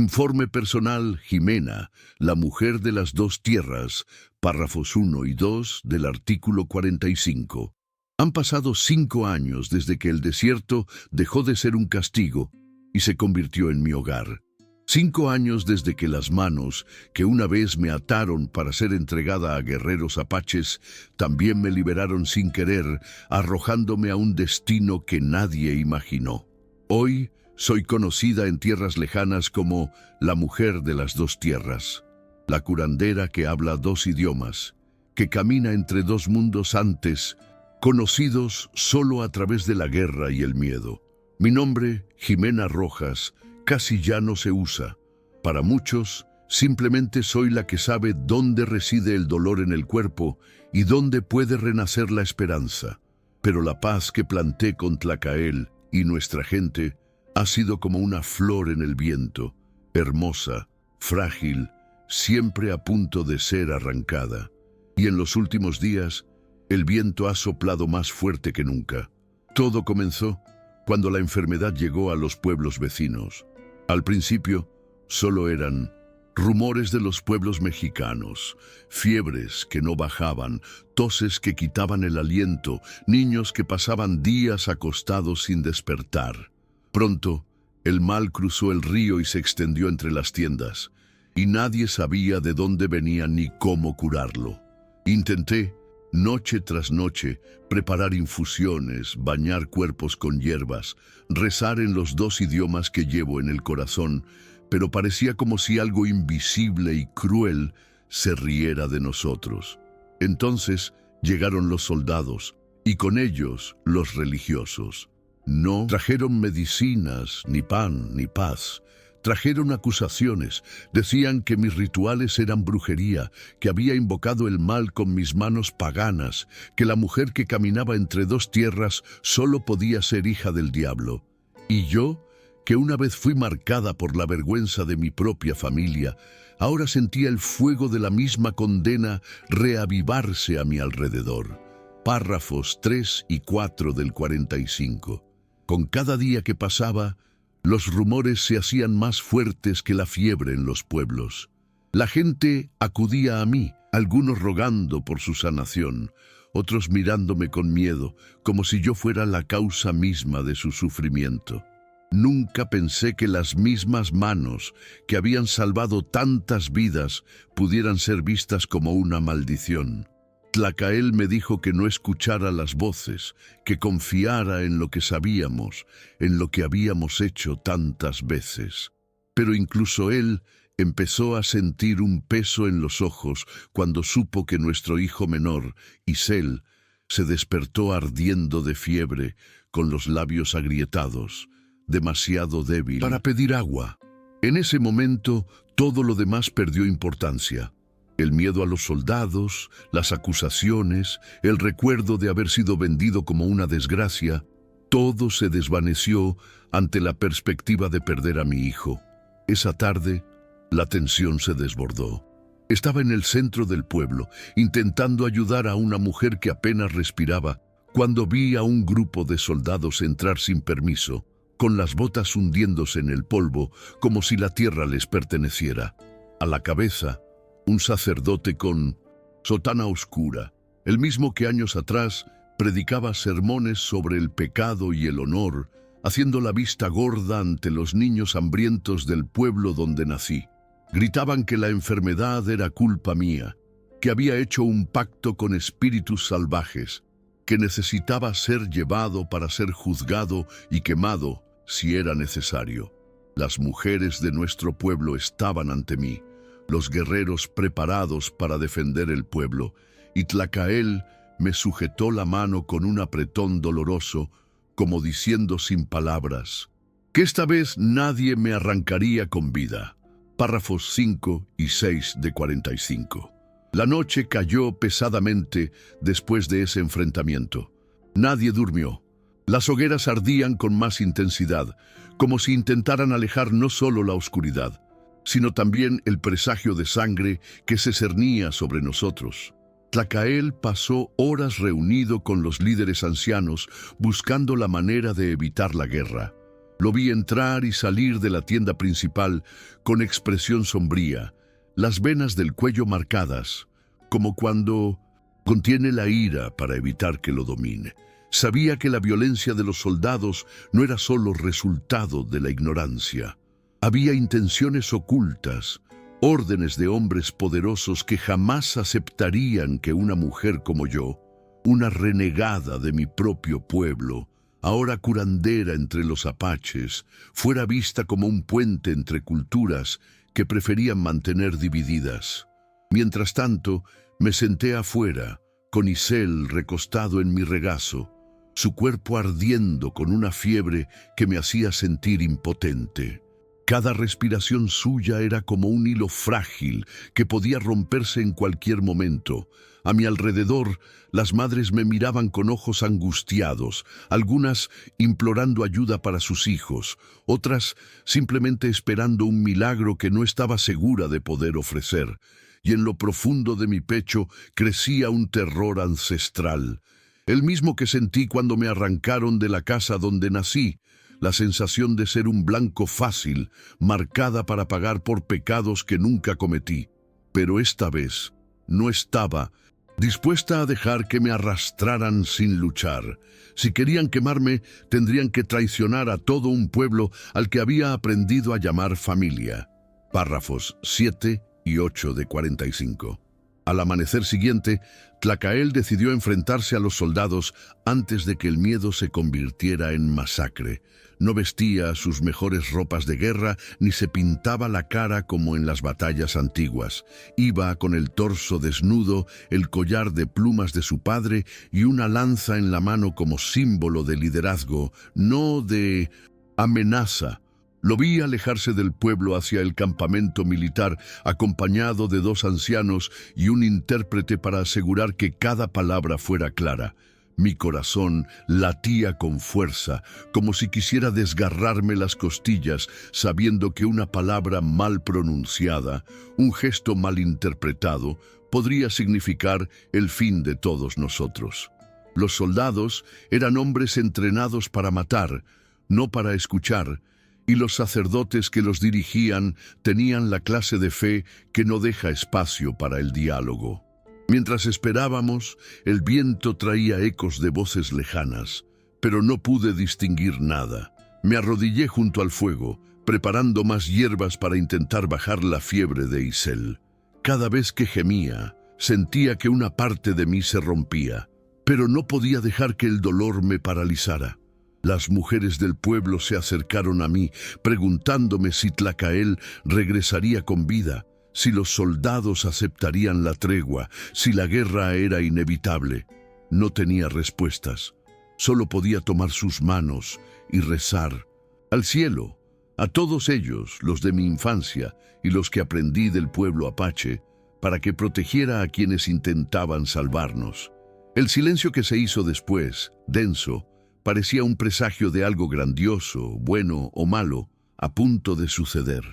Informe personal Jimena, la mujer de las dos tierras, párrafos 1 y 2 del artículo 45. Han pasado 5 años desde que el desierto dejó de ser un castigo y se convirtió en mi hogar. 5 años desde que las manos que una vez me ataron para ser entregada a guerreros apaches también me liberaron sin querer, arrojándome a un destino que nadie imaginó. Hoy soy conocida en tierras lejanas como la mujer de las dos tierras, la curandera que habla 2 idiomas, que camina entre 2 mundos antes, conocidos solo a través de la guerra y el miedo. Mi nombre, Jimena Rojas, casi ya no se usa. Para muchos, simplemente soy la que sabe dónde reside el dolor en el cuerpo y dónde puede renacer la esperanza. Pero la paz que planté con Tlacael y nuestra gente ha sido como una flor en el viento, hermosa, frágil, siempre a punto de ser arrancada. Y en los últimos días, el viento ha soplado más fuerte que nunca. Todo comenzó cuando la enfermedad llegó a los pueblos vecinos. Al principio, solo eran rumores de los pueblos mexicanos, fiebres que no bajaban, toses que quitaban el aliento, niños que pasaban días acostados sin despertar. Pronto, el mal cruzó el río y se extendió entre las tiendas, y nadie sabía de dónde venía ni cómo curarlo. Intenté, noche tras noche, preparar infusiones, bañar cuerpos con hierbas, rezar en los 2 idiomas que llevo en el corazón, pero parecía como si algo invisible y cruel se riera de nosotros. Entonces llegaron los soldados, y con ellos los religiosos. No trajeron medicinas, ni pan, ni paz. Trajeron acusaciones, decían que mis rituales eran brujería, que había invocado el mal con mis manos paganas, que la mujer que caminaba entre 2 tierras solo podía ser hija del diablo. Y yo, que una vez fui marcada por la vergüenza de mi propia familia, ahora sentía el fuego de la misma condena reavivarse a mi alrededor. Párrafos 3 y 4 del 45. Con cada día que pasaba, los rumores se hacían más fuertes que la fiebre en los pueblos. La gente acudía a mí, algunos rogando por su sanación, otros mirándome con miedo, como si yo fuera la causa misma de su sufrimiento. Nunca pensé que las mismas manos que habían salvado tantas vidas pudieran ser vistas como una maldición. Tlacael me dijo que no escuchara las voces, que confiara en lo que sabíamos, en lo que habíamos hecho tantas veces. Pero incluso él empezó a sentir un peso en los ojos cuando supo que nuestro hijo menor, Isel, se despertó ardiendo de fiebre, con los labios agrietados, demasiado débil para pedir agua. En ese momento, todo lo demás perdió importancia. El miedo a los soldados, las acusaciones, el recuerdo de haber sido vendido como una desgracia, todo se desvaneció ante la perspectiva de perder a mi hijo. Esa tarde, la tensión se desbordó. Estaba en el centro del pueblo, intentando ayudar a una mujer que apenas respiraba, cuando vi a un grupo de soldados entrar sin permiso, con las botas hundiéndose en el polvo, como si la tierra les perteneciera. A la cabeza, un sacerdote con sotana oscura, el mismo que años atrás predicaba sermones sobre el pecado y el honor, haciendo la vista gorda ante los niños hambrientos del pueblo donde nací. Gritaban que la enfermedad era culpa mía, que había hecho un pacto con espíritus salvajes, que necesitaba ser llevado para ser juzgado y quemado si era necesario. Las mujeres de nuestro pueblo estaban ante mí, los guerreros preparados para defender el pueblo, y Tlacael me sujetó la mano con un apretón doloroso, como diciendo sin palabras, que esta vez nadie me arrancaría con vida. Párrafos 5 y 6 de 45. La noche cayó pesadamente después de ese enfrentamiento. Nadie durmió. Las hogueras ardían con más intensidad, como si intentaran alejar no solo la oscuridad, sino también el presagio de sangre que se cernía sobre nosotros. Tlacael pasó horas reunido con los líderes ancianos buscando la manera de evitar la guerra. Lo vi entrar y salir de la tienda principal con expresión sombría, las venas del cuello marcadas, como cuando contiene la ira para evitar que lo domine. Sabía que la violencia de los soldados no era solo resultado de la ignorancia. Había intenciones ocultas, órdenes de hombres poderosos que jamás aceptarían que una mujer como yo, una renegada de mi propio pueblo, ahora curandera entre los apaches, fuera vista como un puente entre culturas que preferían mantener divididas. Mientras tanto, me senté afuera, con Isel recostado en mi regazo, su cuerpo ardiendo con una fiebre que me hacía sentir impotente. Cada respiración suya era como un hilo frágil que podía romperse en cualquier momento. A mi alrededor, las madres me miraban con ojos angustiados, algunas implorando ayuda para sus hijos, otras simplemente esperando un milagro que no estaba segura de poder ofrecer. Y en lo profundo de mi pecho crecía un terror ancestral, el mismo que sentí cuando me arrancaron de la casa donde nací, la sensación de ser un blanco fácil, marcada para pagar por pecados que nunca cometí. Pero esta vez no estaba dispuesta a dejar que me arrastraran sin luchar. Si querían quemarme, tendrían que traicionar a todo un pueblo al que había aprendido a llamar familia. Párrafos 7 y 8 de 45. Al amanecer siguiente, Tlacael decidió enfrentarse a los soldados antes de que el miedo se convirtiera en masacre. No vestía sus mejores ropas de guerra ni se pintaba la cara como en las batallas antiguas. Iba con el torso desnudo, el collar de plumas de su padre y una lanza en la mano como símbolo de liderazgo, no de amenaza. Lo vi alejarse del pueblo hacia el campamento militar, acompañado de 2 ancianos y un intérprete para asegurar que cada palabra fuera clara. Mi corazón latía con fuerza, como si quisiera desgarrarme las costillas, sabiendo que una palabra mal pronunciada, un gesto mal interpretado, podría significar el fin de todos nosotros. Los soldados eran hombres entrenados para matar, no para escuchar, y los sacerdotes que los dirigían tenían la clase de fe que no deja espacio para el diálogo. Mientras esperábamos, el viento traía ecos de voces lejanas, pero no pude distinguir nada. Me arrodillé junto al fuego, preparando más hierbas para intentar bajar la fiebre de Isel. Cada vez que gemía, sentía que una parte de mí se rompía, pero no podía dejar que el dolor me paralizara. Las mujeres del pueblo se acercaron a mí, preguntándome si Tlacael regresaría con vida, si los soldados aceptarían la tregua, si la guerra era inevitable. No tenía respuestas. Solo podía tomar sus manos y rezar al cielo, a todos ellos, los de mi infancia y los que aprendí del pueblo apache, para que protegiera a quienes intentaban salvarnos. El silencio que se hizo después, denso, parecía un presagio de algo grandioso, bueno o malo, a punto de suceder.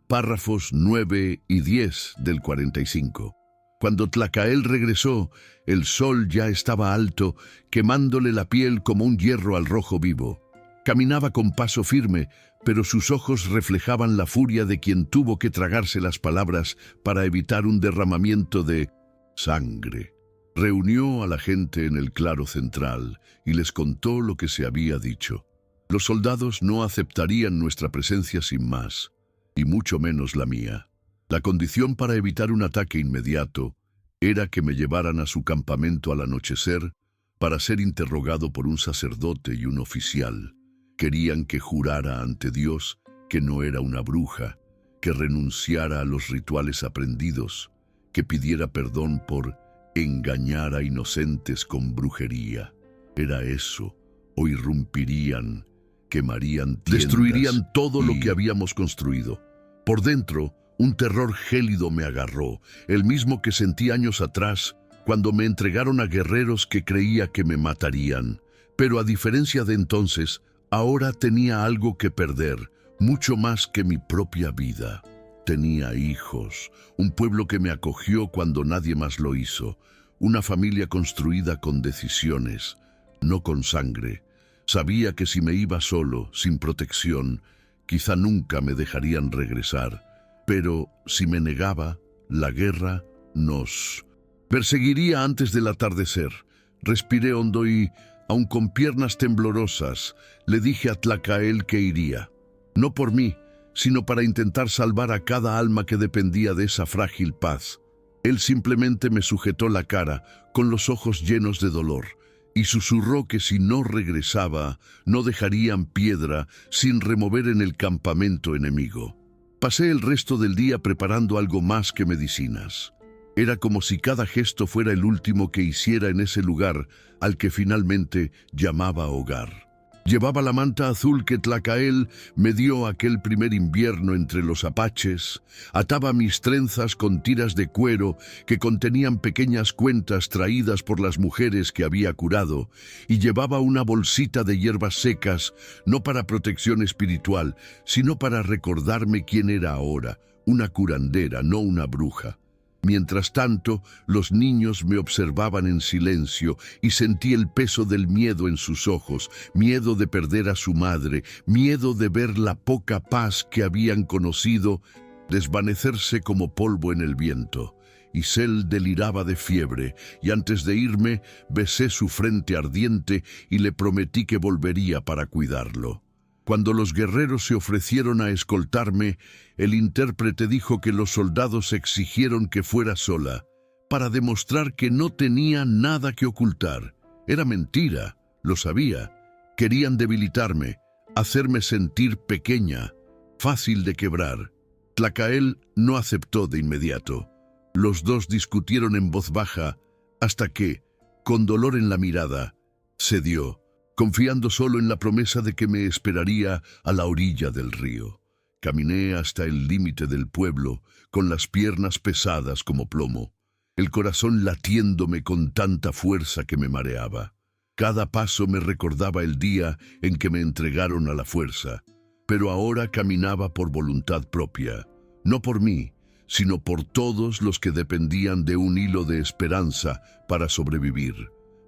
Párrafos 9 y 10 del 45. Cuando Tlacael regresó, el sol ya estaba alto, quemándole la piel como un hierro al rojo vivo. Caminaba con paso firme, pero sus ojos reflejaban la furia de quien tuvo que tragarse las palabras para evitar un derramamiento de sangre. Reunió a la gente en el claro central y les contó lo que se había dicho. Los soldados no aceptarían nuestra presencia sin más, y mucho menos la mía. La condición para evitar un ataque inmediato era que me llevaran a su campamento al anochecer para ser interrogado por un sacerdote y un oficial. Querían que jurara ante Dios que no era una bruja, que renunciara a los rituales aprendidos, que pidiera perdón por engañar a inocentes con brujería. Era eso, o irrumpirían, quemarían tiendas, destruirían todo lo que habíamos construido. Por dentro, un terror gélido me agarró, el mismo que sentí años atrás, cuando me entregaron a guerreros que creía que me matarían. Pero a diferencia de entonces, ahora tenía algo que perder, mucho más que mi propia vida. Tenía hijos, un pueblo que me acogió cuando nadie más lo hizo, una familia construida con decisiones, no con sangre. Sabía que si me iba solo, sin protección, quizá nunca me dejarían regresar. Pero si me negaba, la guerra nos perseguiría antes del atardecer. Respiré hondo y, aun con piernas temblorosas, le dije a Tlacael que iría. No por mí, sino para intentar salvar a cada alma que dependía de esa frágil paz. Él simplemente me sujetó la cara, con los ojos llenos de dolor, y susurró que si no regresaba, no dejarían piedra sin remover en el campamento enemigo. Pasé el resto del día preparando algo más que medicinas. Era como si cada gesto fuera el último que hiciera en ese lugar al que finalmente llamaba hogar. Llevaba la manta azul que Tlacael me dio aquel primer invierno entre los apaches, ataba mis trenzas con tiras de cuero que contenían pequeñas cuentas traídas por las mujeres que había curado, y llevaba una bolsita de hierbas secas, no para protección espiritual, sino para recordarme quién era ahora, una curandera, no una bruja. Mientras tanto, los niños me observaban en silencio y sentí el peso del miedo en sus ojos, miedo de perder a su madre, miedo de ver la poca paz que habían conocido desvanecerse como polvo en el viento. Isel deliraba de fiebre, y antes de irme, besé su frente ardiente y le prometí que volvería para cuidarlo. Cuando los guerreros se ofrecieron a escoltarme, el intérprete dijo que los soldados exigieron que fuera sola, para demostrar que no tenía nada que ocultar. Era mentira, lo sabía. Querían debilitarme, hacerme sentir pequeña, fácil de quebrar. Tlacael no aceptó de inmediato. Los dos discutieron en voz baja, hasta que, con dolor en la mirada, cedió, confiando solo en la promesa de que me esperaría a la orilla del río. Caminé hasta el límite del pueblo, con las piernas pesadas como plomo, el corazón latiéndome con tanta fuerza que me mareaba. Cada paso me recordaba el día en que me entregaron a la fuerza, pero ahora caminaba por voluntad propia, no por mí, sino por todos los que dependían de un hilo de esperanza para sobrevivir.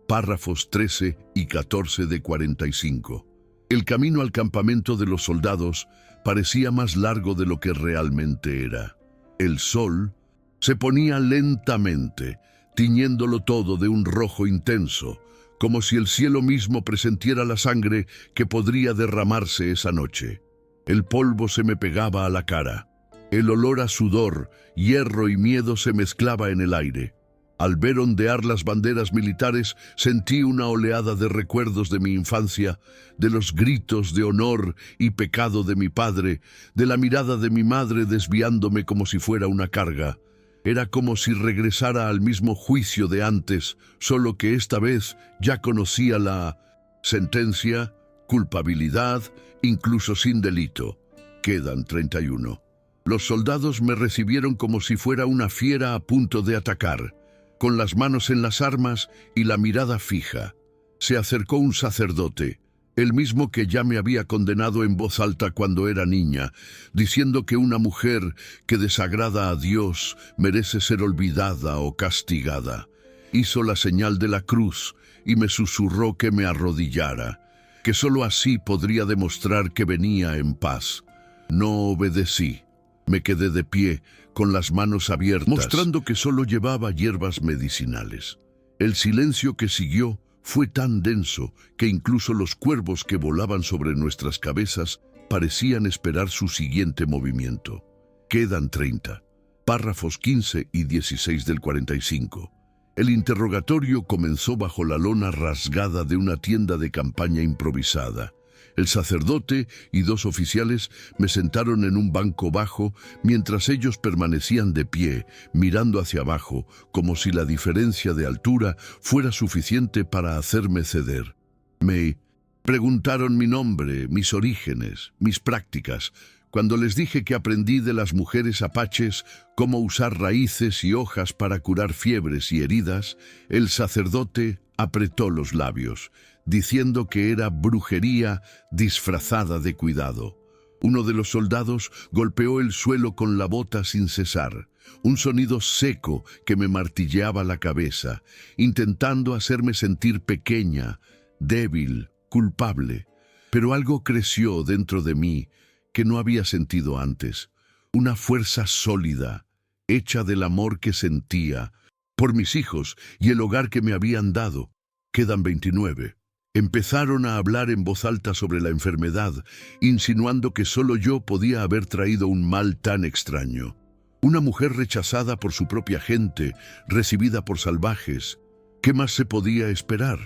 Párrafos 13 y 14 de 45. El camino al campamento de los soldados parecía más largo de lo que realmente era. El sol se ponía lentamente, tiñéndolo todo de un rojo intenso, como si el cielo mismo presentiera la sangre que podría derramarse esa noche. El polvo se me pegaba a la cara. El olor a sudor, hierro y miedo se mezclaba en el aire. Al ver ondear las banderas militares, sentí una oleada de recuerdos de mi infancia, de los gritos de honor y pecado de mi padre, de la mirada de mi madre desviándome como si fuera una carga. Era como si regresara al mismo juicio de antes, solo que esta vez ya conocía la sentencia, culpabilidad, incluso sin delito. Quedan 31. Los soldados me recibieron como si fuera una fiera a punto de atacar, con las manos en las armas y la mirada fija. Se acercó un sacerdote, el mismo que ya me había condenado en voz alta cuando era niña, diciendo que una mujer que desagrada a Dios merece ser olvidada o castigada. Hizo la señal de la cruz y me susurró que me arrodillara, que sólo así podría demostrar que venía en paz. No obedecí. Me quedé de pie, con las manos abiertas, mostrando que solo llevaba hierbas medicinales. El silencio que siguió fue tan denso que incluso los cuervos que volaban sobre nuestras cabezas parecían esperar su siguiente movimiento. Quedan 30. Párrafos 15 y 16 del 45. El interrogatorio comenzó bajo la lona rasgada de una tienda de campaña improvisada. El sacerdote y 2 oficiales me sentaron en un banco bajo mientras ellos permanecían de pie, mirando hacia abajo, como si la diferencia de altura fuera suficiente para hacerme ceder. Me preguntaron mi nombre, mis orígenes, mis prácticas. Cuando les dije que aprendí de las mujeres apaches cómo usar raíces y hojas para curar fiebres y heridas, el sacerdote apretó los labios, diciendo que era brujería disfrazada de cuidado. Uno de los soldados golpeó el suelo con la bota sin cesar, un sonido seco que me martilleaba la cabeza, intentando hacerme sentir pequeña, débil, culpable. Pero algo creció dentro de mí que no había sentido antes. Una fuerza sólida, hecha del amor que sentía por mis hijos y el hogar que me habían dado. Quedan 29. Empezaron a hablar en voz alta sobre la enfermedad, insinuando que solo yo podía haber traído un mal tan extraño. Una mujer rechazada por su propia gente, recibida por salvajes. ¿Qué más se podía esperar?,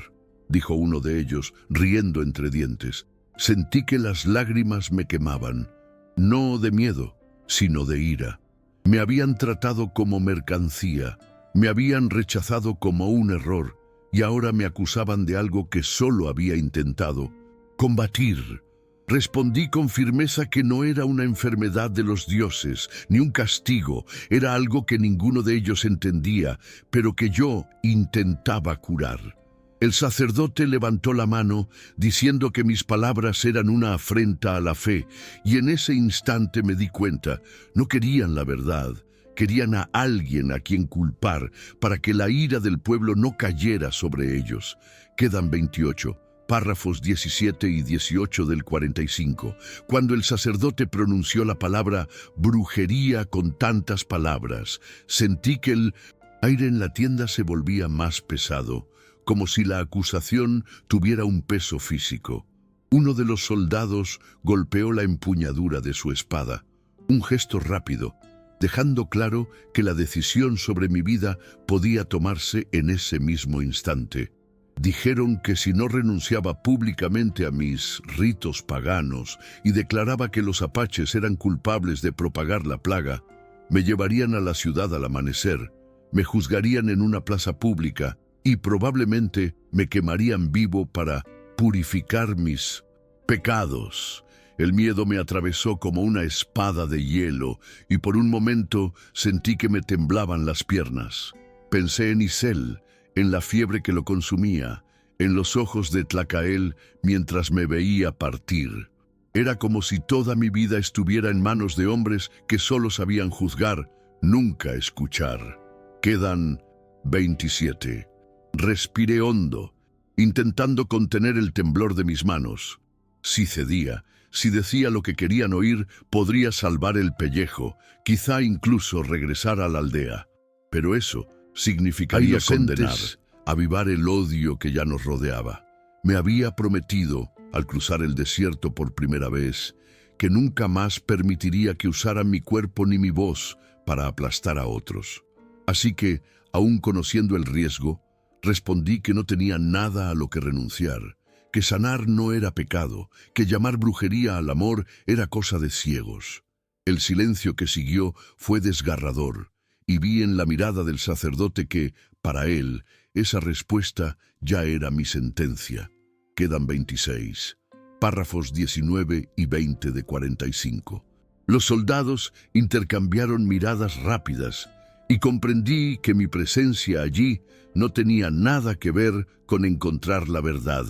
dijo uno de ellos, riendo entre dientes. Sentí que las lágrimas me quemaban, no de miedo, sino de ira. Me habían tratado como mercancía, me habían rechazado como un error, y ahora me acusaban de algo que solo había intentado: combatir. Respondí con firmeza que no era una enfermedad de los dioses, ni un castigo, era algo que ninguno de ellos entendía, pero que yo intentaba curar. El sacerdote levantó la mano, diciendo que mis palabras eran una afrenta a la fe, y en ese instante me di cuenta, no querían la verdad, querían a alguien a quien culpar, para que la ira del pueblo no cayera sobre ellos. Quedan 28. Párrafos 17 y 18 del 45. Cuando el sacerdote pronunció la palabra brujería con tantas palabras, sentí que el aire en la tienda se volvía más pesado, como si la acusación tuviera un peso físico. Uno de los soldados golpeó la empuñadura de su espada, un gesto rápido, dejando claro que la decisión sobre mi vida podía tomarse en ese mismo instante. Dijeron que si no renunciaba públicamente a mis ritos paganos y declaraba que los apaches eran culpables de propagar la plaga, me llevarían a la ciudad al amanecer, me juzgarían en una plaza pública y probablemente me quemarían vivo para purificar mis pecados. El miedo me atravesó como una espada de hielo y por un momento sentí que me temblaban las piernas. Pensé en Isel, en la fiebre que lo consumía, en los ojos de Tlacael mientras me veía partir. Era como si toda mi vida estuviera en manos de hombres que solo sabían juzgar, nunca escuchar. Quedan 27. Respiré hondo, intentando contener el temblor de mis manos. Si cedía, si decía lo que querían oír, podría salvar el pellejo, quizá incluso regresar a la aldea. Pero eso significaría condenar, avivar el odio que ya nos rodeaba. Me había prometido, al cruzar el desierto por primera vez, que nunca más permitiría que usaran mi cuerpo ni mi voz para aplastar a otros. Así que, aún conociendo el riesgo, respondí que no tenía nada a lo que renunciar, que sanar no era pecado, que llamar brujería al amor era cosa de ciegos. El silencio que siguió fue desgarrador, y vi en la mirada del sacerdote que, para él, esa respuesta ya era mi sentencia. Quedan 26. Párrafos 19 y 20 de 45. Los soldados intercambiaron miradas rápidas, y comprendí que mi presencia allí no tenía nada que ver con encontrar la verdad.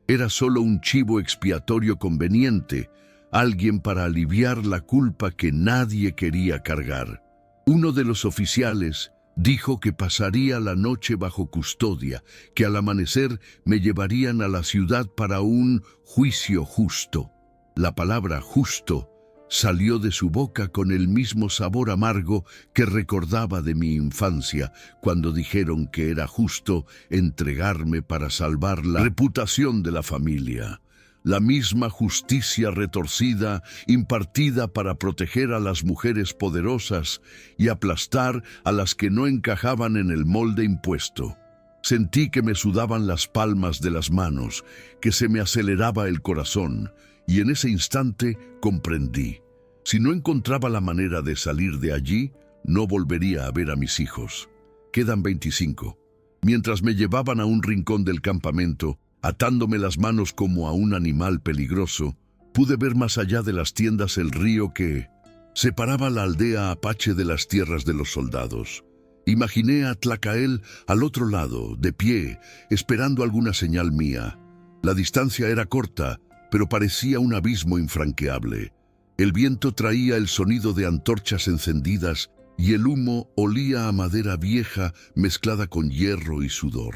Era solo un chivo expiatorio conveniente, alguien para aliviar la culpa que nadie quería cargar. Uno de los oficiales dijo que pasaría la noche bajo custodia, que al amanecer me llevarían a la ciudad para un juicio justo. La palabra justo salió de su boca con el mismo sabor amargo que recordaba de mi infancia, cuando dijeron que era justo entregarme para salvar la reputación de la familia. La misma justicia retorcida impartida para proteger a las mujeres poderosas y aplastar a las que no encajaban en el molde impuesto. Sentí que me sudaban las palmas de las manos, que se me aceleraba el corazón, y en ese instante comprendí. Si no encontraba la manera de salir de allí, no volvería a ver a mis hijos. Quedan 25. Mientras me llevaban a un rincón del campamento, atándome las manos como a un animal peligroso, pude ver más allá de las tiendas el río que separaba la aldea apache de las tierras de los soldados. Imaginé a Tlacael al otro lado, de pie, esperando alguna señal mía. La distancia era corta, pero parecía un abismo infranqueable. El viento traía el sonido de antorchas encendidas y el humo olía a madera vieja mezclada con hierro y sudor.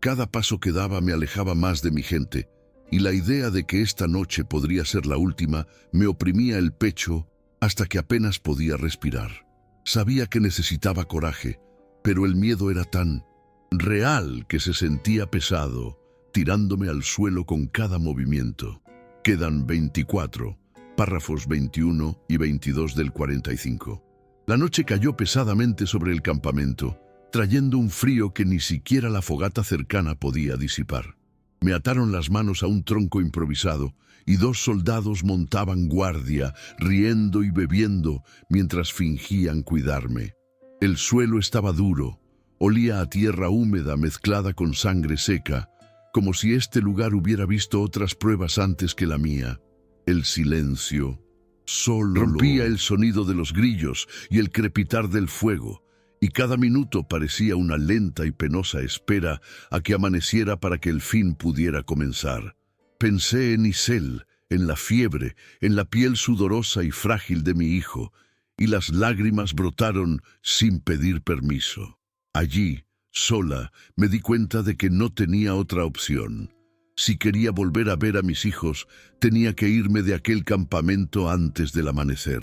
Cada paso que daba me alejaba más de mi gente, y la idea de que esta noche podría ser la última me oprimía el pecho hasta que apenas podía respirar. Sabía que necesitaba coraje, pero el miedo era tan real que se sentía pesado, tirándome al suelo con cada movimiento. Quedan 24, párrafos 21 y 22 del 45. La noche cayó pesadamente sobre el campamento, trayendo un frío que ni siquiera la fogata cercana podía disipar. Me ataron las manos a un tronco improvisado y 2 soldados montaban guardia, riendo y bebiendo mientras fingían cuidarme. El suelo estaba duro, olía a tierra húmeda mezclada con sangre seca, como si este lugar hubiera visto otras pruebas antes que la mía. El silencio solo rompía el sonido de los grillos y el crepitar del fuego, y cada minuto parecía una lenta y penosa espera a que amaneciera para que el fin pudiera comenzar. Pensé en Isel, en la fiebre, en la piel sudorosa y frágil de mi hijo, y las lágrimas brotaron sin pedir permiso. Allí, sola, me di cuenta de que no tenía otra opción. Si quería volver a ver a mis hijos, tenía que irme de aquel campamento antes del amanecer.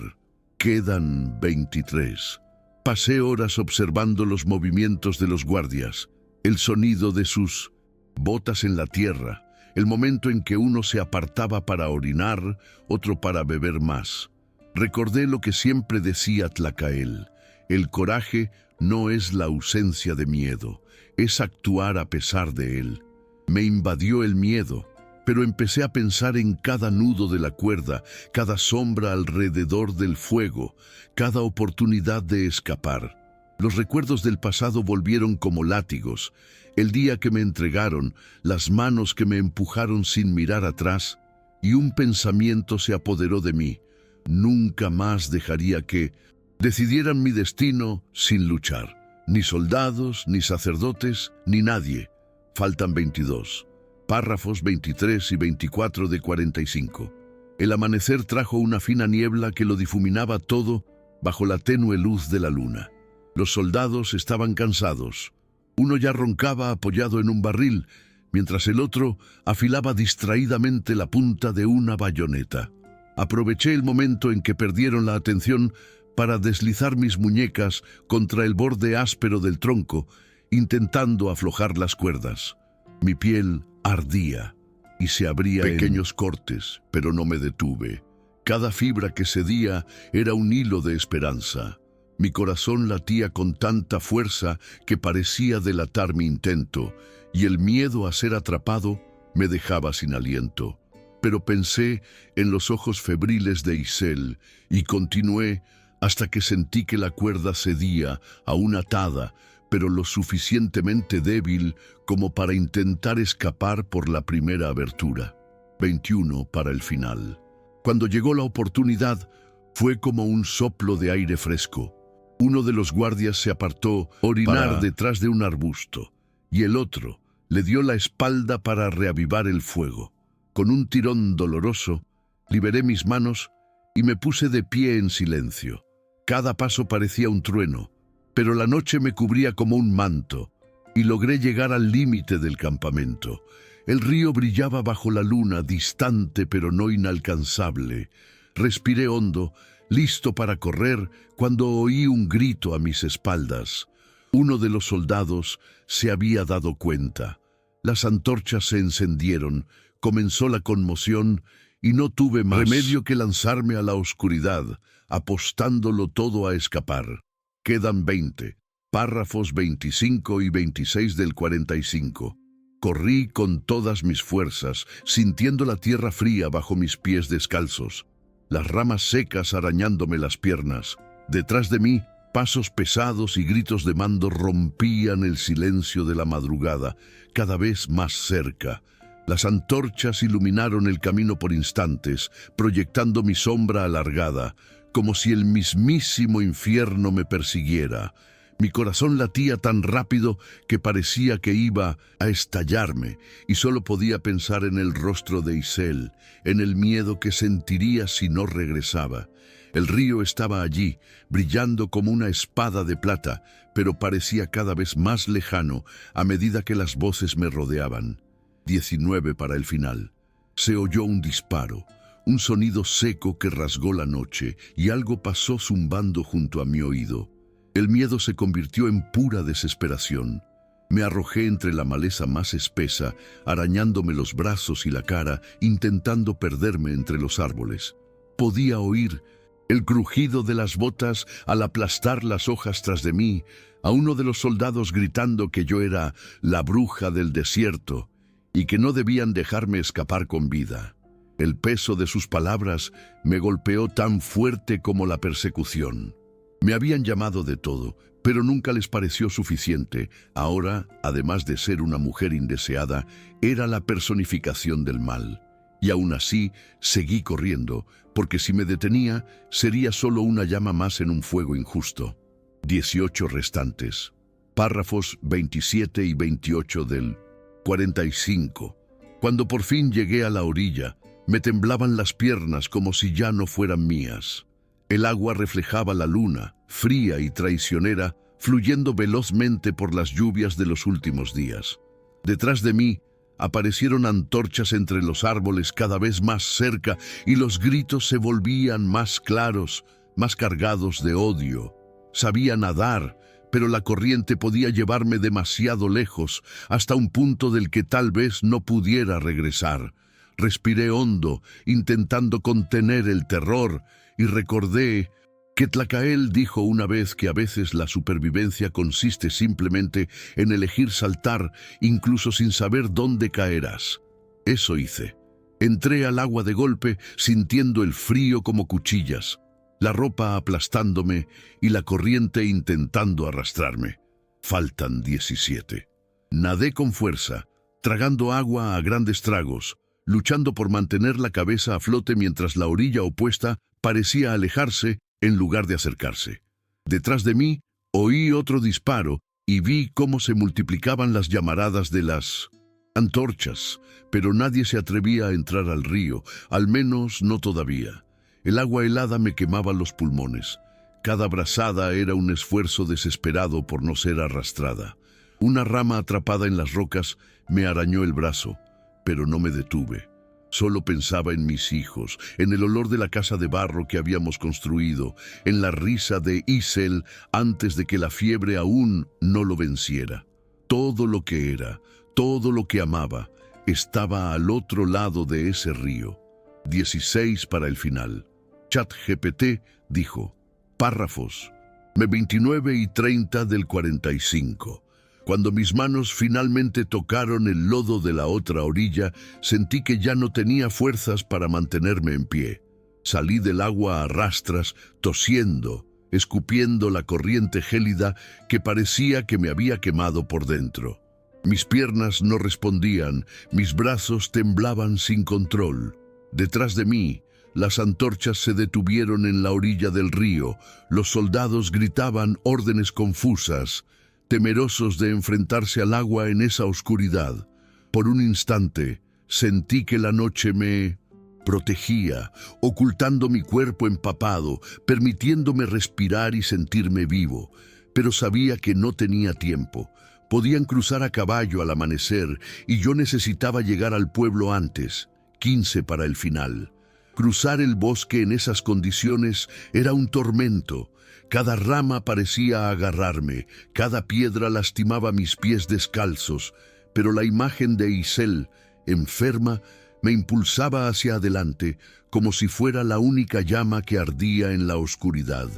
Quedan 23. Pasé horas observando los movimientos de los guardias, el sonido de sus botas en la tierra, el momento en que uno se apartaba para orinar, otro para beber más. Recordé lo que siempre decía Tlacael: el coraje no es la ausencia de miedo, es actuar a pesar de él. Me invadió el miedo, pero empecé a pensar en cada nudo de la cuerda, cada sombra alrededor del fuego, cada oportunidad de escapar. Los recuerdos del pasado volvieron como látigos. El día que me entregaron, las manos que me empujaron sin mirar atrás, y un pensamiento se apoderó de mí. Nunca más dejaría que decidieran mi destino sin luchar. Ni soldados, ni sacerdotes, ni nadie. Faltan 22. Párrafos 23 y 24 de 45. El amanecer trajo una fina niebla que lo difuminaba todo bajo la tenue luz de la luna. Los soldados estaban cansados. Uno ya roncaba apoyado en un barril, mientras el otro afilaba distraídamente la punta de una bayoneta. Aproveché el momento en que perdieron la atención para deslizar mis muñecas contra el borde áspero del tronco, intentando aflojar las cuerdas. Mi piel ardía y se abría pequeños cortes, pero no me detuve. Cada fibra que cedía era un hilo de esperanza. Mi corazón latía con tanta fuerza que parecía delatar mi intento, y el miedo a ser atrapado me dejaba sin aliento. Pero pensé en los ojos febriles de Isel y continué hasta que sentí que la cuerda cedía, aún atada, pero lo suficientemente débil como para intentar escapar por la primera abertura. 21 para el final. Cuando llegó la oportunidad, fue como un soplo de aire fresco. Uno de los guardias se apartó a orinar detrás de un arbusto, y el otro le dio la espalda para reavivar el fuego. Con un tirón doloroso, liberé mis manos y me puse de pie en silencio. Cada paso parecía un trueno, pero la noche me cubría como un manto, y logré llegar al límite del campamento. El río brillaba bajo la luna, distante pero no inalcanzable. Respiré hondo, listo para correr, cuando oí un grito a mis espaldas. Uno de los soldados se había dado cuenta. Las antorchas se encendieron, comenzó la conmoción, y no tuve más remedio que lanzarme a la oscuridad, apostándolo todo a escapar. Quedan 20. Párrafos 25 y 26 del 45. Corrí con todas mis fuerzas, sintiendo la tierra fría bajo mis pies descalzos, las ramas secas arañándome las piernas. Detrás de mí, pasos pesados y gritos de mando rompían el silencio de la madrugada, cada vez más cerca. Las antorchas iluminaron el camino por instantes, proyectando mi sombra alargada, como si el mismísimo infierno me persiguiera. Mi corazón latía tan rápido que parecía que iba a estallarme, y solo podía pensar en el rostro de Isel, en el miedo que sentiría si no regresaba. El río estaba allí, brillando como una espada de plata, pero parecía cada vez más lejano a medida que las voces me rodeaban. 19 para el final. Se oyó un disparo, un sonido seco que rasgó la noche, y algo pasó zumbando junto a mi oído. El miedo se convirtió en pura desesperación. Me arrojé entre la maleza más espesa, arañándome los brazos y la cara, intentando perderme entre los árboles. Podía oír el crujido de las botas al aplastar las hojas tras de mí, a uno de los soldados gritando que yo era la bruja del desierto y que no debían dejarme escapar con vida. El peso de sus palabras me golpeó tan fuerte como la persecución. Me habían llamado de todo, pero nunca les pareció suficiente. Ahora, además de ser una mujer indeseada, era la personificación del mal. Y aún así, seguí corriendo, porque si me detenía, sería solo una llama más en un fuego injusto. 18 restantes. Párrafos 27 y 28 del 45. Cuando por fin llegué a la orilla, me temblaban las piernas como si ya no fueran mías. El agua reflejaba la luna, fría y traicionera, fluyendo velozmente por las lluvias de los últimos días. Detrás de mí aparecieron antorchas entre los árboles cada vez más cerca y los gritos se volvían más claros, más cargados de odio. Sabía nadar, pero la corriente podía llevarme demasiado lejos, hasta un punto del que tal vez no pudiera regresar. Respiré hondo, intentando contener el terror, y recordé que Tlacael dijo una vez que a veces la supervivencia consiste simplemente en elegir saltar, incluso sin saber dónde caerás. Eso hice. Entré al agua de golpe, sintiendo el frío como cuchillas, la ropa aplastándome y la corriente intentando arrastrarme. Faltan 17. Nadé con fuerza, tragando agua a grandes tragos, luchando por mantener la cabeza a flote mientras la orilla opuesta parecía alejarse en lugar de acercarse. Detrás de mí oí otro disparo y vi cómo se multiplicaban las llamaradas de las antorchas, pero nadie se atrevía a entrar al río, al menos no todavía. El agua helada me quemaba los pulmones. Cada brazada era un esfuerzo desesperado por no ser arrastrada. Una rama atrapada en las rocas me arañó el brazo, pero no me detuve. Solo pensaba en mis hijos, en el olor de la casa de barro que habíamos construido, en la risa de Isel antes de que la fiebre aún no lo venciera. Todo lo que era, todo lo que amaba, estaba al otro lado de ese río. 16 para el final. ChatGPT dijo, párrafos 29 y 30 del 45. Cuando mis manos finalmente tocaron el lodo de la otra orilla, sentí que ya no tenía fuerzas para mantenerme en pie. Salí del agua a rastras, tosiendo, escupiendo la corriente gélida que parecía que me había quemado por dentro. Mis piernas no respondían, mis brazos temblaban sin control. Detrás de mí, las antorchas se detuvieron en la orilla del río, los soldados gritaban órdenes confusas, temerosos de enfrentarse al agua en esa oscuridad. Por un instante, sentí que la noche me protegía, ocultando mi cuerpo empapado, permitiéndome respirar y sentirme vivo. Pero sabía que no tenía tiempo. Podían cruzar a caballo al amanecer y yo necesitaba llegar al pueblo antes. 15 para el final. Cruzar el bosque en esas condiciones era un tormento. Cada rama parecía agarrarme, cada piedra lastimaba mis pies descalzos, pero la imagen de Isel, enferma, me impulsaba hacia adelante, como si fuera la única llama que ardía en la oscuridad.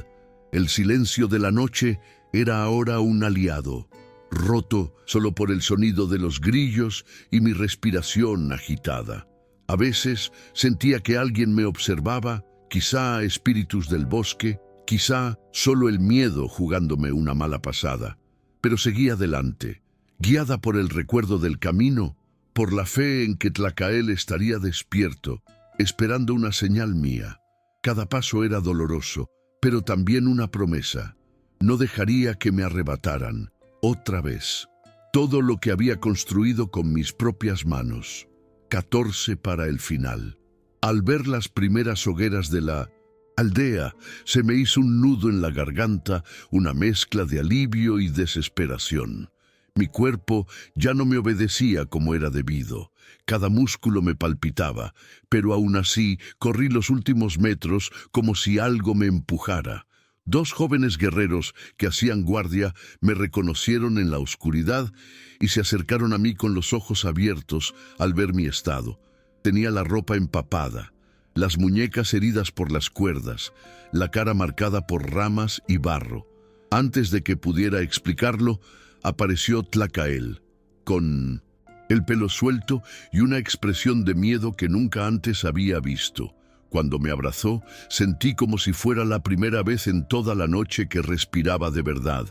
El silencio de la noche era ahora un aliado, roto solo por el sonido de los grillos y mi respiración agitada. A veces sentía que alguien me observaba, quizá espíritus del bosque, quizá solo el miedo jugándome una mala pasada, pero seguí adelante, guiada por el recuerdo del camino, por la fe en que Tlacael estaría despierto, esperando una señal mía. Cada paso era doloroso, pero también una promesa. No dejaría que me arrebataran, otra vez, todo lo que había construido con mis propias manos. 14 para el final. Al ver las primeras hogueras de la aldea, se me hizo un nudo en la garganta, una mezcla de alivio y desesperación. Mi cuerpo ya no me obedecía como era debido. Cada músculo me palpitaba, pero aún así corrí los últimos metros como si algo me empujara. Dos jóvenes guerreros que hacían guardia me reconocieron en la oscuridad y se acercaron a mí con los ojos abiertos al ver mi estado. Tenía la ropa empapada, las muñecas heridas por las cuerdas, la cara marcada por ramas y barro. Antes de que pudiera explicarlo, apareció Tlacael, con el pelo suelto y una expresión de miedo que nunca antes había visto. Cuando me abrazó, sentí como si fuera la primera vez en toda la noche que respiraba de verdad.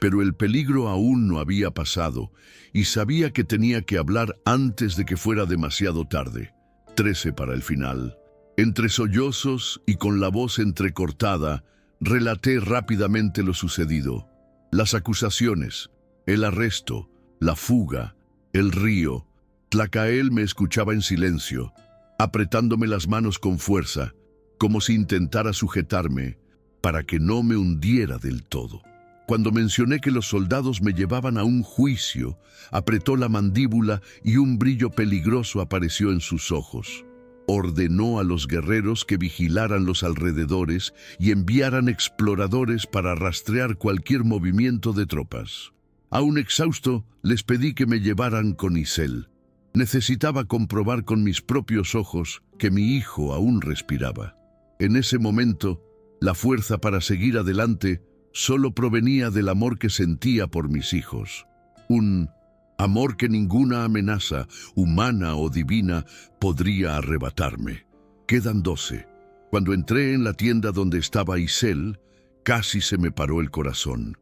Pero el peligro aún no había pasado, y sabía que tenía que hablar antes de que fuera demasiado tarde. 13 para el final. Entre sollozos y con la voz entrecortada, relaté rápidamente lo sucedido. Las acusaciones, el arresto, la fuga, el río. Tlacael me escuchaba en silencio, apretándome las manos con fuerza, como si intentara sujetarme para que no me hundiera del todo. Cuando mencioné que los soldados me llevaban a un juicio, apretó la mandíbula y un brillo peligroso apareció en sus ojos. Ordenó a los guerreros que vigilaran los alrededores y enviaran exploradores para rastrear cualquier movimiento de tropas. Aún exhausto, les pedí que me llevaran con Isel. Necesitaba comprobar con mis propios ojos que mi hijo aún respiraba. En ese momento, la fuerza para seguir adelante solo provenía del amor que sentía por mis hijos. Un amor que ninguna amenaza, humana o divina, podría arrebatarme. Quedan 12. Cuando entré en la tienda donde estaba Isel, casi se me paró el corazón.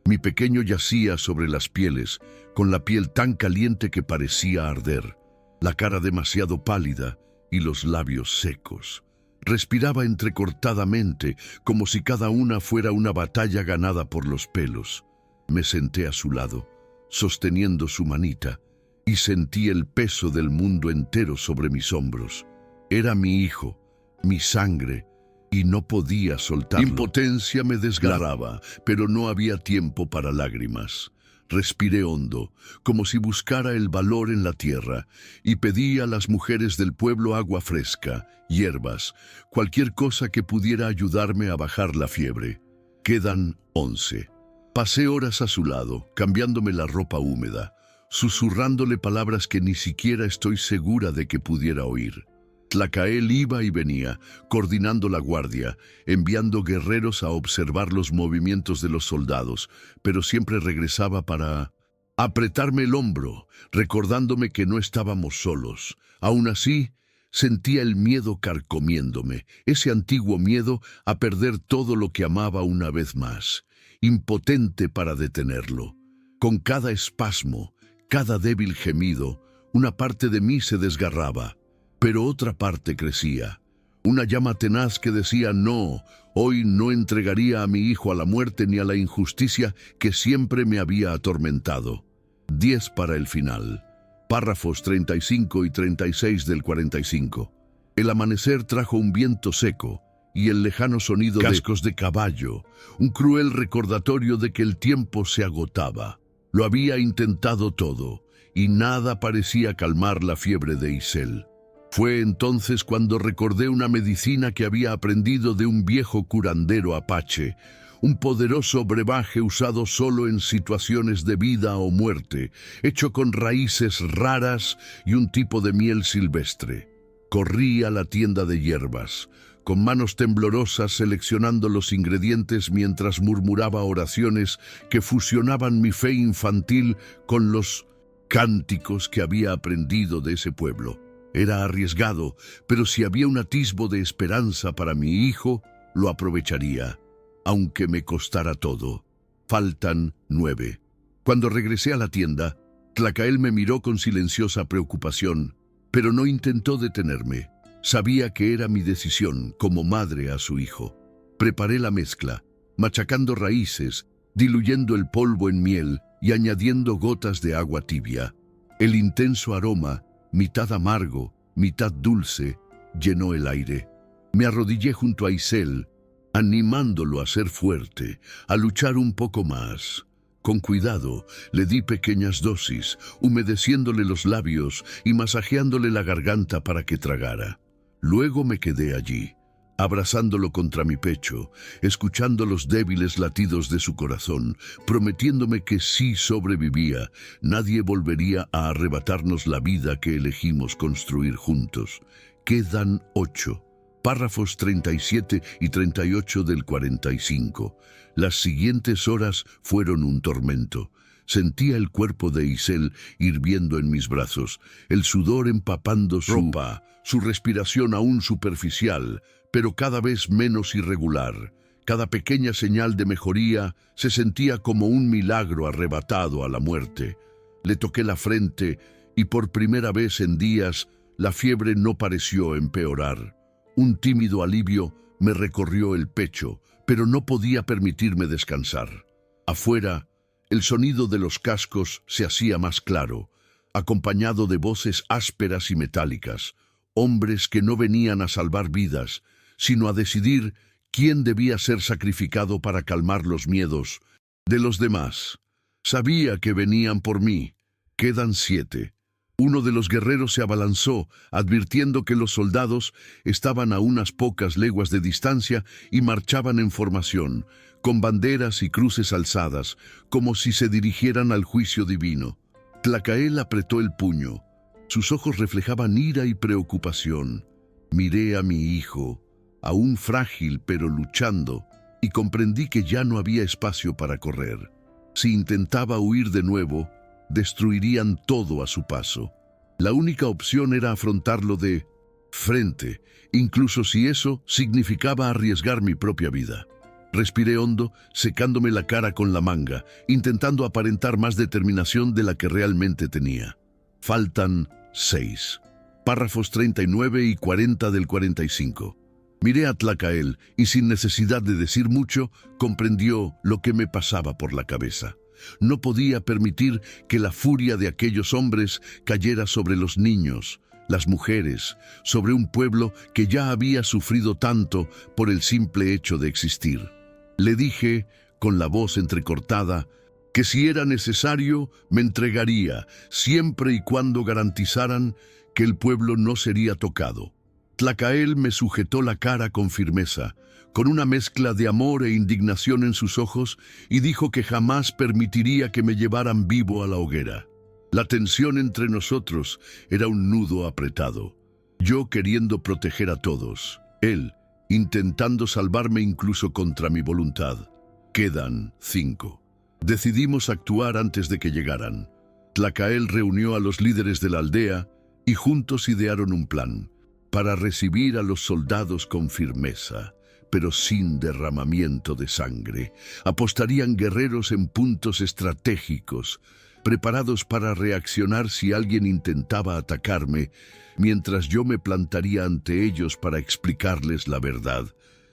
Mi pequeño yacía sobre las pieles, con la piel tan caliente que parecía arder, la cara demasiado pálida y los labios secos. Respiraba entrecortadamente, como si cada una fuera una batalla ganada por los pelos. Me senté a su lado, sosteniendo su manita, y sentí el peso del mundo entero sobre mis hombros. Era mi hijo, mi sangre, y no podía soltarlo. Impotencia me desgarraba, pero no había tiempo para lágrimas. Respiré hondo, como si buscara el valor en la tierra, y pedí a las mujeres del pueblo agua fresca, hierbas, cualquier cosa que pudiera ayudarme a bajar la fiebre. Quedan 11. Pasé horas a su lado, cambiándome la ropa húmeda, susurrándole palabras que ni siquiera estoy segura de que pudiera oír. Tlacael iba y venía, coordinando la guardia, enviando guerreros a observar los movimientos de los soldados, pero siempre regresaba para apretarme el hombro, recordándome que no estábamos solos. Aún así, sentía el miedo carcomiéndome, ese antiguo miedo a perder todo lo que amaba una vez más, impotente para detenerlo. Con cada espasmo, cada débil gemido, una parte de mí se desgarraba. Pero otra parte crecía, una llama tenaz que decía no, hoy no entregaría a mi hijo a la muerte ni a la injusticia que siempre me había atormentado. 10 para el final. Párrafos 35 y 36 del 45. El amanecer trajo un viento seco y el lejano sonido de cascos de caballo, un cruel recordatorio de que el tiempo se agotaba. Lo había intentado todo y nada parecía calmar la fiebre de Isel. Fue entonces cuando recordé una medicina que había aprendido de un viejo curandero apache, un poderoso brebaje usado solo en situaciones de vida o muerte, hecho con raíces raras y un tipo de miel silvestre. Corrí a la tienda de hierbas, con manos temblorosas seleccionando los ingredientes mientras murmuraba oraciones que fusionaban mi fe infantil con los cánticos que había aprendido de ese pueblo. Era arriesgado, pero si había un atisbo de esperanza para mi hijo, lo aprovecharía, aunque me costara todo. Faltan 9. Cuando regresé a la tienda, Tlacael me miró con silenciosa preocupación, pero no intentó detenerme. Sabía que era mi decisión como madre a su hijo. Preparé la mezcla, machacando raíces, diluyendo el polvo en miel y añadiendo gotas de agua tibia. El intenso aroma, mitad amargo, mitad dulce, llenó el aire. Me arrodillé junto a Isel, animándolo a ser fuerte, a luchar un poco más. Con cuidado, le di pequeñas dosis, humedeciéndole los labios y masajeándole la garganta para que tragara. Luego me quedé allí, abrazándolo contra mi pecho, escuchando los débiles latidos de su corazón, prometiéndome que si sobrevivía, nadie volvería a arrebatarnos la vida que elegimos construir juntos. Quedan 8. Párrafos 37 y 38 del 45. Las siguientes horas fueron un tormento. Sentía el cuerpo de Isel hirviendo en mis brazos, el sudor empapando su ropa, su respiración aún superficial, pero cada vez menos irregular. Cada pequeña señal de mejoría se sentía como un milagro arrebatado a la muerte. Le toqué la frente y por primera vez en días la fiebre no pareció empeorar. Un tímido alivio me recorrió el pecho, pero no podía permitirme descansar. Afuera, el sonido de los cascos se hacía más claro, acompañado de voces ásperas y metálicas, hombres que no venían a salvar vidas, sino a decidir quién debía ser sacrificado para calmar los miedos de los demás. Sabía que venían por mí. Quedan 7. Uno de los guerreros se abalanzó, advirtiendo que los soldados estaban a unas pocas leguas de distancia y marchaban en formación, con banderas y cruces alzadas, como si se dirigieran al juicio divino. Tlacael apretó el puño. Sus ojos reflejaban ira y preocupación. Miré a mi hijo, aún frágil pero luchando, y comprendí que ya no había espacio para correr. Si intentaba huir de nuevo, destruirían todo a su paso. La única opción era afrontarlo de frente, incluso si eso significaba arriesgar mi propia vida. Respiré hondo, secándome la cara con la manga, intentando aparentar más determinación de la que realmente tenía. Faltan 6. Párrafos 39 y 40 del 45. Miré a Tlacael y sin necesidad de decir mucho, comprendió lo que me pasaba por la cabeza. No podía permitir que la furia de aquellos hombres cayera sobre los niños, las mujeres, sobre un pueblo que ya había sufrido tanto por el simple hecho de existir. Le dije, con la voz entrecortada, que si era necesario me entregaría, siempre y cuando garantizaran que el pueblo no sería tocado. Tlacael me sujetó la cara con firmeza, con una mezcla de amor e indignación en sus ojos, y dijo que jamás permitiría que me llevaran vivo a la hoguera. La tensión entre nosotros era un nudo apretado. Yo queriendo proteger a todos, él intentando salvarme incluso contra mi voluntad. Quedan 5. Decidimos actuar antes de que llegaran. Tlacael reunió a los líderes de la aldea y juntos idearon un plan para recibir a los soldados con firmeza, pero sin derramamiento de sangre. Apostarían guerreros en puntos estratégicos, preparados para reaccionar si alguien intentaba atacarme, mientras yo me plantaría ante ellos para explicarles la verdad,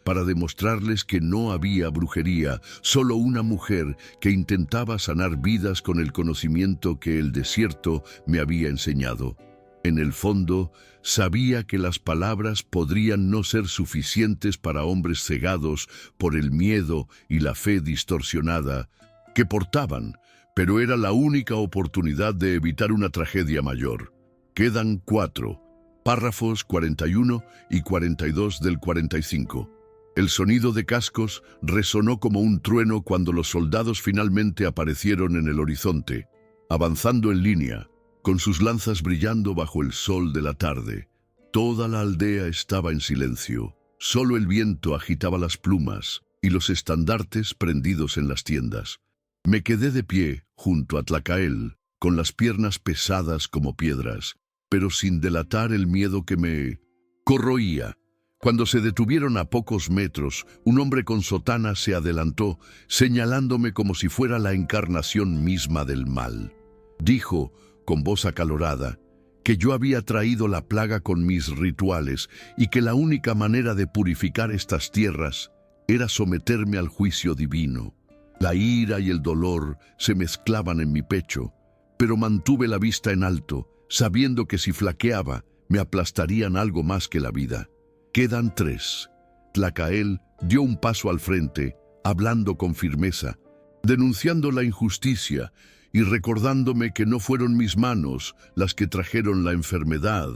para demostrarles que no había brujería, solo una mujer que intentaba sanar vidas con el conocimiento que el desierto me había enseñado. En el fondo, sabía que las palabras podrían no ser suficientes para hombres cegados por el miedo y la fe distorsionada que portaban, pero era la única oportunidad de evitar una tragedia mayor. Quedan 4. Párrafos 41 y 42 del 45. El sonido de cascos resonó como un trueno cuando los soldados finalmente aparecieron en el horizonte, avanzando en línea, con sus lanzas brillando bajo el sol de la tarde. Toda la aldea estaba en silencio. Solo el viento agitaba las plumas y los estandartes prendidos en las tiendas. Me quedé de pie junto a Tlacael, con las piernas pesadas como piedras, pero sin delatar el miedo que me corroía. Cuando se detuvieron a pocos metros, un hombre con sotana se adelantó, señalándome como si fuera la encarnación misma del mal. Dijo, con voz acalorada, que yo había traído la plaga con mis rituales y que la única manera de purificar estas tierras era someterme al juicio divino. La ira y el dolor se mezclaban en mi pecho, pero mantuve la vista en alto, sabiendo que si flaqueaba, me aplastarían algo más que la vida. Quedan 3. Tlacael dio un paso al frente, hablando con firmeza, denunciando la injusticia y recordándome que no fueron mis manos las que trajeron la enfermedad,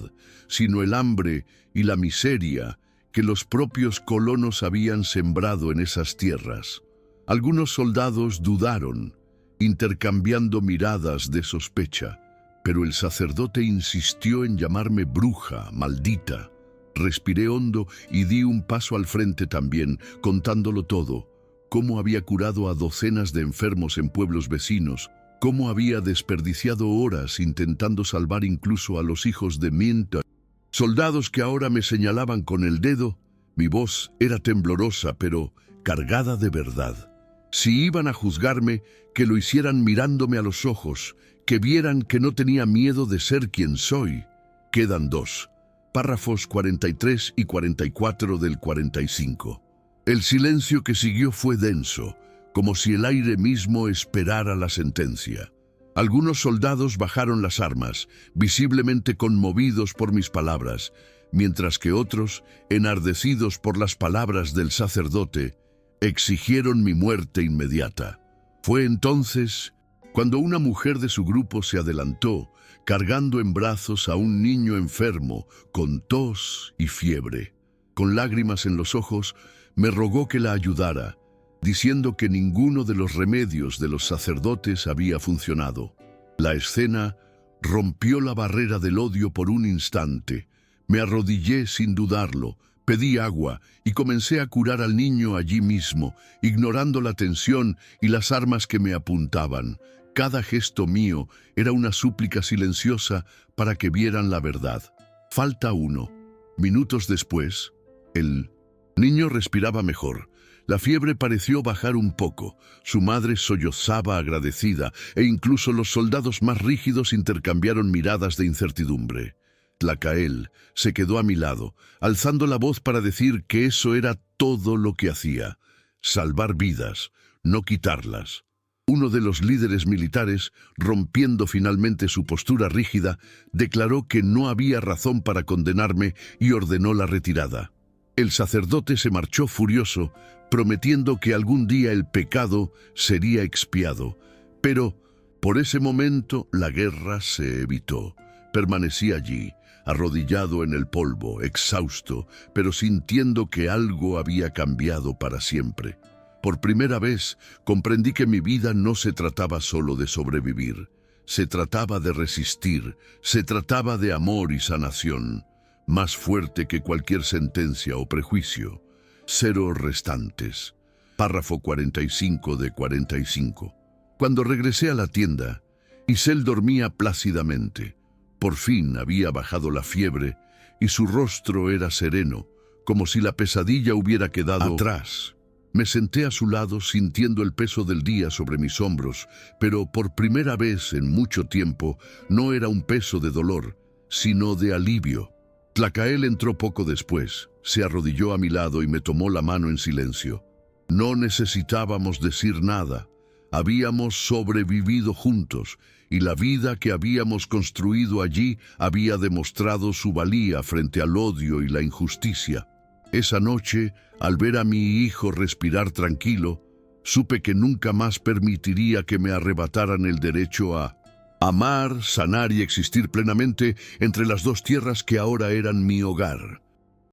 sino el hambre y la miseria que los propios colonos habían sembrado en esas tierras. Algunos soldados dudaron, intercambiando miradas de sospecha, pero el sacerdote insistió en llamarme bruja, maldita. Respiré hondo y di un paso al frente también, contándolo todo: cómo había curado a docenas de enfermos en pueblos vecinos, cómo había desperdiciado horas intentando salvar incluso a los hijos de Minta. Soldados que ahora me señalaban con el dedo. Mi voz era temblorosa, pero cargada de verdad. Si iban a juzgarme, que lo hicieran mirándome a los ojos, que vieran que no tenía miedo de ser quien soy. Quedan 2. Párrafos 43 y 44 del 45. El silencio que siguió fue denso, como si el aire mismo esperara la sentencia. Algunos soldados bajaron las armas, visiblemente conmovidos por mis palabras, mientras que otros, enardecidos por las palabras del sacerdote, exigieron mi muerte inmediata. Fue entonces cuando una mujer de su grupo se adelantó, cargando en brazos a un niño enfermo, con tos y fiebre. Con lágrimas en los ojos, me rogó que la ayudara, diciendo que ninguno de los remedios de los sacerdotes había funcionado. La escena rompió la barrera del odio por un instante. Me arrodillé sin dudarlo, pedí agua y comencé a curar al niño allí mismo, ignorando la tensión y las armas que me apuntaban. Cada gesto mío era una súplica silenciosa para que vieran la verdad. Falta 1. Minutos después, el niño respiraba mejor. La fiebre pareció bajar un poco, su madre sollozaba agradecida e incluso los soldados más rígidos intercambiaron miradas de incertidumbre. Tlacael se quedó a mi lado, alzando la voz para decir que eso era todo lo que hacía: salvar vidas, no quitarlas. Uno de los líderes militares, rompiendo finalmente su postura rígida, declaró que no había razón para condenarme y ordenó la retirada. El sacerdote se marchó furioso, prometiendo que algún día el pecado sería expiado. Pero, por ese momento, la guerra se evitó. Permanecí allí, arrodillado en el polvo, exhausto, pero sintiendo que algo había cambiado para siempre. Por primera vez, comprendí que mi vida no se trataba solo de sobrevivir. Se trataba de resistir, se trataba de amor y sanación. Más fuerte que cualquier sentencia o prejuicio. 0 restantes. Párrafo 45 de 45. Cuando regresé a la tienda, Isel dormía plácidamente. Por fin había bajado la fiebre y su rostro era sereno, como si la pesadilla hubiera quedado atrás. Me senté a su lado sintiendo el peso del día sobre mis hombros, pero por primera vez en mucho tiempo no era un peso de dolor, sino de alivio. Tlacael entró poco después, se arrodilló a mi lado y me tomó la mano en silencio. No necesitábamos decir nada. Habíamos sobrevivido juntos y la vida que habíamos construido allí había demostrado su valía frente al odio y la injusticia. Esa noche, al ver a mi hijo respirar tranquilo, supe que nunca más permitiría que me arrebataran el derecho a amar, sanar y existir plenamente entre las 2 tierras que ahora eran mi hogar.